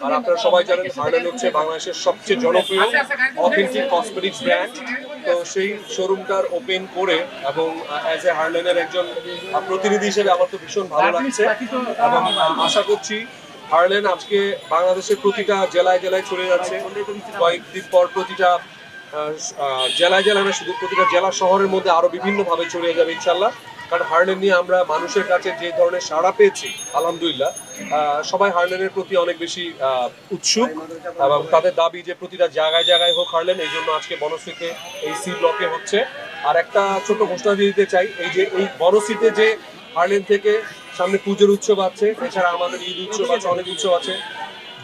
আর আপনারা সবাই জানেন হার্লেন হচ্ছে বাংলাদেশের সবচেয়ে জনপ্রিয় অথেন্টিক কসমেটিক্স ব্র্যান্ড। তো সেই শোরুমটার ওপেন করে এবং অ্যাজ এ হার্লেনের একজন প্রতিনিধি হিসেবে আমার তো ভীষণ ভালো লাগছে এবং আশা করছি হার্লেন আজকে বাংলাদেশের প্রতিটা জেলায় জেলায় চলে যাচ্ছে। কয়েকদিন পর প্রতিটা জেলায় জেলায় না, শুধু প্রতিটা জেলা শহরের মধ্যে আরো বিভিন্নভাবে ছড়িয়ে যাবে ইনশাল্লাহ। কারণ হার্লেন নিয়ে আমরা মানুষের কাছে যে ধরনের সাড়া পেয়েছি আলহামদুলিল্লাহ, সবাই হার্লেনের প্রতি অনেক বেশি উৎসুক এবং তাদের দাবি যে প্রতিটা জায়গায় জায়গায় হোক হার্লেন। এই জন্য আজকে বনশ্রীতে এই সি ব্লকে হচ্ছে। আর একটা ছোট ঘোষণা দিয়ে দিতে চাই, এই যে এই বনশ্রীতে যে হার্লেন থেকে সামনে পুজোর উৎসব আছে, এছাড়া আমাদের ঈদ উৎসব আছে, অনেক উৎসব আছে।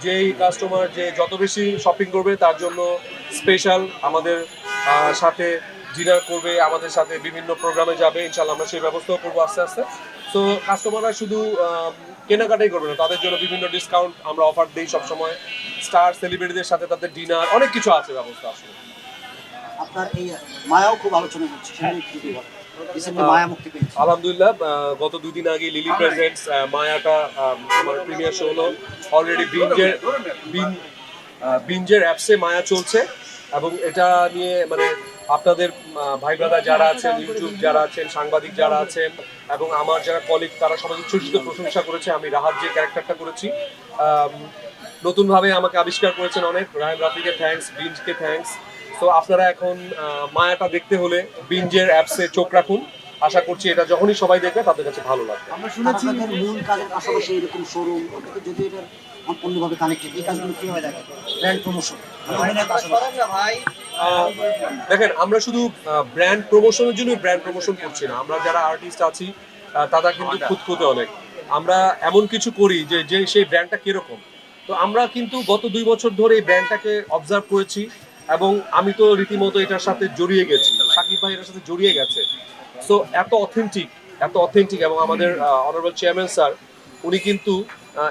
যেই কাস্টমার যে যত বেশি শপিং করবে তার জন্য স্পেশাল আমাদের সাথে ডিনার করবে, আমাদের সাথে বিভিন্ন প্রোগ্রামে যাবে ইনশাল্লাহ। আমরা সেই ব্যবস্থাও করবো আস্তে আস্তে। তো কাস্টমাররা শুধু কেনাকাটাই করবে না, তাদের জন্য বিভিন্ন ডিসকাউন্ট আমরা অফার দিই সবসময়। স্টার সেলিব্রিটিদের সাথে তাদের ডিনার, অনেক কিছু আছে ব্যবস্থা আসলে। আপনার এই মায়াও খুব আলোচনা হচ্ছে, মায়া মুক্তি পেয়েছে আলহামদুলিল্লাহ। গত দুদিন আগে লিলি প্রেজেন্টস মায়াটা আমার প্রিমিয়ার শো হলো। অলরেডি বিঞ্জের অ্যাপসে মায়া চলছে এবং এটা নিয়ে মানে আপনাদের ভাই ব্রাদার যারা আছেন, ইউটিউব যারা আছেন, সাংবাদিক যারা আছেন এবং আমার যারা কলিগ, তারা সবাই উচ্ছ্বসিত প্রশংসা করেছে আমি রাহাত যে ক্যারেক্টারটা করেছি। নতুনভাবে আমাকে আবিষ্কার করেছেন অনেক, রাহান রাফিকে থ্যাঙ্কস, বিঞ্জকে থ্যাঙ্কস। তো আপনারা এখন মায়াটা দেখতে হলে বিঞ্জের অ্যাপসে চোখ রাখুন। আশা করছি এটা যখনই সবাই দেখবে তাদের কাছে ভালো লাগবে। আমরা শুনেছি মূল কাজের পাশাপাশি এরকম শোরুম, যদি এটা সম্পূর্ণভাবে কানেক্টেড, এই কাজগুলো কিভাবে দেখেন? ব্র্যান্ড প্রমোশন দেখেন, আমরা শুধু ব্র্যান্ড প্রমোশনের জন্য ব্র্যান্ড প্রমোশন করছি না। আমরা যারা আর্টিস্ট আছি তারা কিন্তু খুঁতখুঁতে অনেক। আমরা এমন কিছু করি যে যে সেই ব্র্যান্ডটা কিরকম। তো আমরা কিন্তু গত 2 বছর ধরে এই ব্র্যান্ডটাকে অবজার্ভ করেছি এবং আমি তো রীতিমতো এটার সাথে জড়িয়ে গেছি, সাকিব ভাই এটার সাথে জড়িয়ে গেছে। সো এত অথেন্টিক এবং আমাদের অনারেবল চেয়ারম্যান স্যার উনি কিন্তু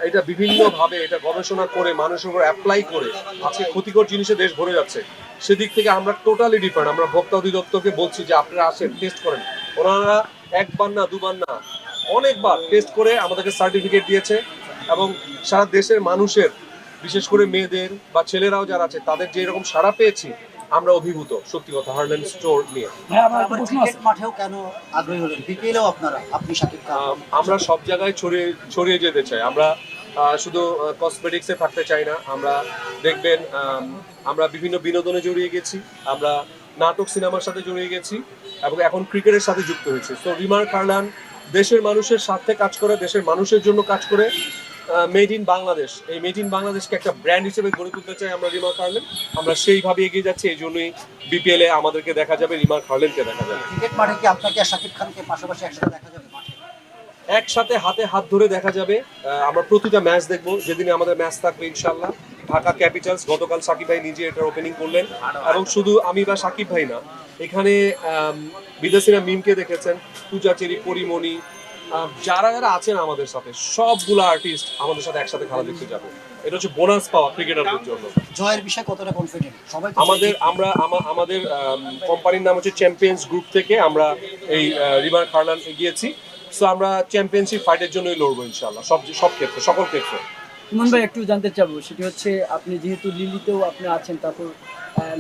এটা বিভিন্নভাবে এটা গবেষণা করে মানুষের উপর অ্যাপ্লাই করে আজকে ক্ষতিকর জিনিসে দেশ ভরে যাচ্ছে। সেদিক থেকে আমরা টোটালি ডিফারেন্ট। আমরা ভোক্তা অধিদপ্তরকে বলছি যে আপনারা আসেন, টেস্ট করেন। ওনারা একবার না দুবার না অনেকবার টেস্ট করে আমাদেরকে সার্টিফিকেট দিয়েছে এবং সারা দেশের মানুষের, বিশেষ করে মেয়েদের বা ছেলেরাও যারা আছে তাদের যে এরকম সাড়া পেয়েছি, আমরা অভিভূত সত্যি কথা হার্লেন স্টোর নিয়ে। মাঠেও কেন আগ্রহী হলেন? বিপিএলও আপনারা, আপনি শাকিব খান। আমরা সব জায়গায় ছড়িয়ে যেতে চাই। আমরা শুধু কসমেটিক্সে থাকতে চাই না। আমরা দেখবেন আমরা বিভিন্ন বিনোদনে জড়িয়ে গেছি, আমরা নাটক সিনেমার সাথে জড়িয়ে গেছি এবং এখন ক্রিকেটের সাথে যুক্ত হয়েছি। তো রিমার্ক হার্লেন দেশের মানুষের সাথে কাজ করে, দেশের মানুষের জন্য কাজ করে। মেড ইন বাংলাদেশ, এই মেড ইন বাংলাদেশকে একটা ব্র্যান্ড হিসেবে গড়ে তুলতে চাই আমরা রিমার্ক হার্লেন। আমরা সেইভাবে এগিয়ে যাচ্ছি। এই জন্যই বিপিএল এ আমাদেরকে দেখা যাবে, রিমার্ক হার্লেনকে দেখা যাবে। ক্রিকেট মাঠে কি আপনাকে শাকিব খানকে পাশাপাশি একসাথে দেখা যাবে? একসাথে হাতে হাত ধরে দেখা যাবে। আমরা প্রতিটা ম্যাচ দেখবো, যেদিনে আমাদের ম্যাচ থাকবে ইনশাল্লাহ। ঢাকা ক্যাপিটালস, গতকাল সাকিব ভাই নিজে এটার ওপেনিং করলেন এবং শুধু আমি বা সাকিব ভাই না, এখানে বিদেশিরা মিমকে দেখেছেন, পূজা চেরি, পরিমণি, যারা যারা আছেন আমাদের সাথে সবগুলো আর্টিস্ট আমাদের সাথে একসাথে খেলা দেখতে যাবে। এটা হচ্ছে বোনাস পাওয়া ক্রিকেটারদের জন্য। জয়ের বিষয়ে কতটা কনফিডেন্ট সবাই? আমাদের কোম্পানির নাম হচ্ছে চ্যাম্পিয়ন্স গ্রুপ থেকে আমরা এই রিমার্ক হার্লেন এগিয়েছি। সো আমরা চ্যাম্পিয়নশিপ ফাইটের জন্যই লড়বো ইনশাআল্লাহ, সব ক্ষেত্রে, সকল ক্ষেত্রে। ইমন ভাই, একটু জানতে চাবো, সেটি হচ্ছে আপনি যেহেতু লিলিতেও আপনি আছেন, তারপর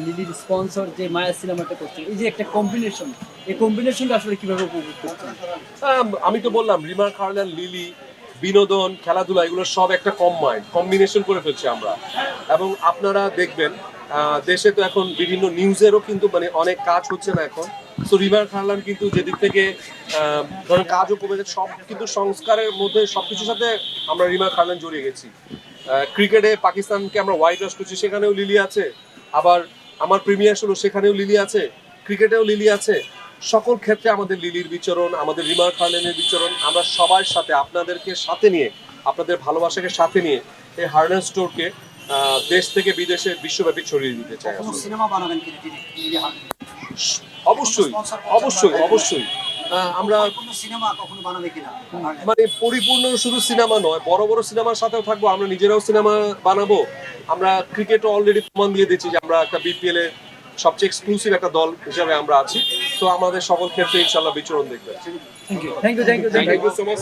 লিলির স্পন্সর যে মায়া সিনেমাটা করছেন, এই যে একটা কম্বিনেশন, এই কম্বিনেশনটা আসলে কিভাবে উপভোগ করছেন? আমি তো বললাম রিমার্ক হার্লেন, লিলি, বিনোদন, খেলাধুলা, এগুলো সব একটা কম্বিনেশন করে ফেলছি আমরা। এবং আপনারা দেখবেন দেশে তো এখন বিভিন্ন নিউজেরও কিন্তু মানে অনেক কাজ হচ্ছে না এখন। সো রিমার্ক হার্লেন কিন্তু যেদিক থেকে ধরেন কাজও কমে যাচ্ছে, সব কিন্তু সংস্কারের মধ্যে সবকিছুর সাথে আমরা রিমার্ক হার্লেন জড়িয়ে গেছি। ক্রিকেটে পাকিস্তানকে আমরা হোয়াইট ওয়াশ করছি, সেখানেও লিলি আছে। আবার আমার প্রিমিয়ার শো সেখানেও লিলি আছে, ক্রিকেটেও লিলি আছে। সকল ক্ষেত্রে আমাদের লিলির বিচরণ, আমাদের রিমার্ক হার্লেনের বিচরণ। আমরা সবার সাথে, আপনাদেরকে সাথে নিয়ে, আপনাদের ভালোবাসাকে সাথে নিয়ে এই হার্লেন স্টোরকে দেশ থেকে বিদেশে বিশ্বব্যাপী ছড়িয়ে দিতে চাই। সিনেমা বানাবেন কি? অবশ্যই অবশ্যই অবশ্যই। আমরা সিনেমা কখনো বানাবে কিনা? মানে পরিপূর্ণ শুধু সিনেমা নয়, বড় বড় সিনেমার সাথেও থাকবো, আমরা নিজেরাও সিনেমা বানাবো। আমরা ক্রিকেটও অলরেডি প্রমাণ দিয়ে দিচ্ছি যে আমরা একটা বিপিএল এর সবচেয়ে এক্সক্লুসিভ একটা দল হিসেবে আমরা আছি। তো আমাদের সকল ক্ষেত্রে ইনশাআল্লাহ বিচরণ দেখবেন। Thank you so much.